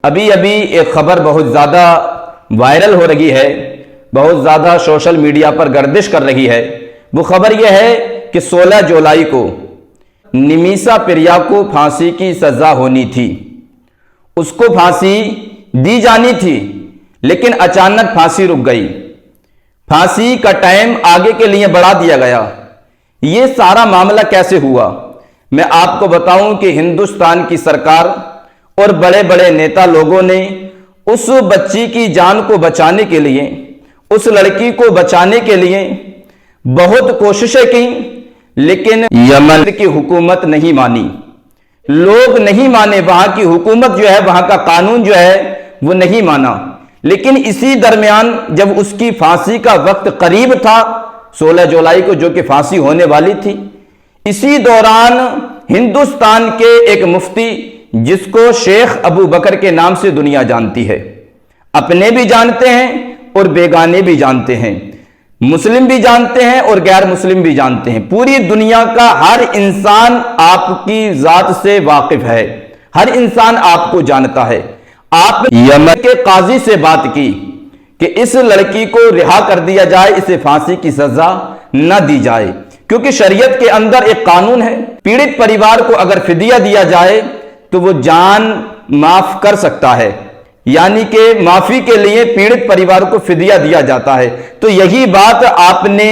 ابھی ایک خبر بہت زیادہ وائرل ہو رہی ہے، بہت زیادہ سوشل میڈیا پر گردش کر رہی ہے۔ وہ خبر یہ ہے کہ 16 جولائی کو نمیسا پریا کو پھانسی کی سزا ہونی تھی، اس کو پھانسی دی جانی تھی، لیکن اچانک پھانسی رک گئی، پھانسی کا ٹائم آگے کے لیے بڑھا دیا گیا۔ یہ سارا معاملہ کیسے ہوا؟ میں آپ کو بتاؤں کہ ہندوستان کی سرکار اور بڑے بڑے نیتا لوگوں نے اس بچی کی جان کو بچانے کے لیے، اس لڑکی کو بچانے کے لیے بہت کوششیں کی، لیکن یمن کی حکومت نہیں مانی، لوگ نہیں مانے، وہاں کی حکومت جو ہے، وہاں کا قانون جو ہے وہ نہیں مانا۔ لیکن اسی درمیان جب اس کی پھانسی کا وقت قریب تھا، 16 جولائی کو جو کہ پھانسی ہونے والی تھی، اسی دوران ہندوستان کے ایک مفتی جس کو شیخ ابو بکر کے نام سے دنیا جانتی ہے، اپنے بھی جانتے ہیں اور بیگانے بھی جانتے ہیں، مسلم بھی جانتے ہیں اور غیر مسلم بھی جانتے ہیں، پوری دنیا کا ہر انسان آپ کی ذات سے واقف ہے، ہر انسان آپ کو جانتا ہے۔ آپ نے یمن کے قاضی سے بات کی کہ اس لڑکی کو رہا کر دیا جائے، اسے پھانسی کی سزا نہ دی جائے، کیونکہ شریعت کے اندر ایک قانون ہے، پیڑت پریوار کو اگر فدیہ دیا جائے تو وہ جان معاف کر سکتا ہے، یعنی کہ معافی کے لیے پیڑت پریوار کو فدیہ دیا جاتا ہے۔ تو یہی بات آپ نے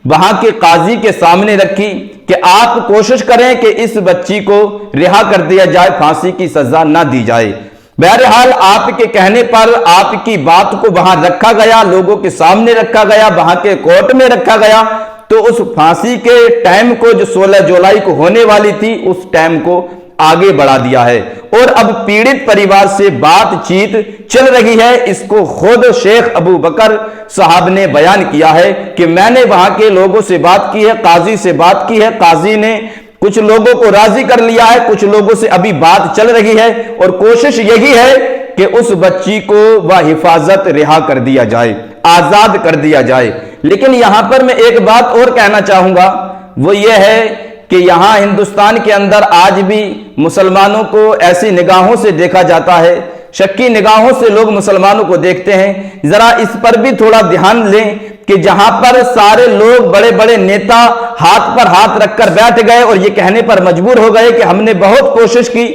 وہاں کے قاضی کے سامنے رکھی کہ آپ کوشش کریں کہ اس بچی کو رہا کر دیا جائے، پھانسی کی سزا نہ دی جائے۔ بہرحال آپ کے کہنے پر آپ کی بات کو وہاں رکھا گیا، لوگوں کے سامنے رکھا گیا، وہاں کے کورٹ میں رکھا گیا، تو اس پھانسی کے ٹائم کو جو 16 جولائی کو ہونے والی تھی، اس ٹائم کو آگے بڑھا دیا ہے، اور اب پیڑت پریوار سے بات چیت چل رہی ہے۔ اس کو خود شیخ ابو بکر صاحب نے بیان کیا ہے کہ میں نے وہاں کے لوگوں سے بات کی ہے، قاضی سے بات کی ہے، قاضی نے کچھ لوگوں کو راضی کر لیا ہے، کچھ لوگوں سے ابھی بات چل رہی ہے، اور کوشش یہی ہے کہ اس بچی کو بحفاظت رہا کر دیا جائے، آزاد کر دیا جائے۔ لیکن یہاں پر میں ایک بات اور کہنا چاہوں گا، وہ یہ ہے کہ یہاں ہندوستان کے اندر آج بھی مسلمانوں کو ایسی نگاہوں سے دیکھا جاتا ہے، شکی نگاہوں سے لوگ مسلمانوں کو دیکھتے ہیں۔ ذرا اس پر بھی تھوڑا دھیان لیں کہ جہاں پر سارے لوگ، بڑے بڑے نیتا ہاتھ پر ہاتھ رکھ کر بیٹھ گئے اور یہ کہنے پر مجبور ہو گئے کہ ہم نے بہت کوشش کی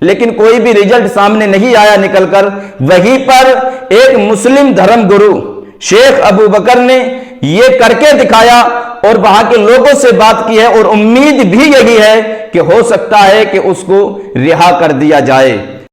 لیکن کوئی بھی رزلٹ سامنے نہیں آیا نکل کر، وہیں پر ایک مسلم دھرم گرو شیخ ابو بکر نے یہ کر کے دکھایا اور وہاں کے لوگوں سے بات کی ہے، اور امید بھی یہی ہے کہ ہو سکتا ہے کہ اس کو رہا کر دیا جائے۔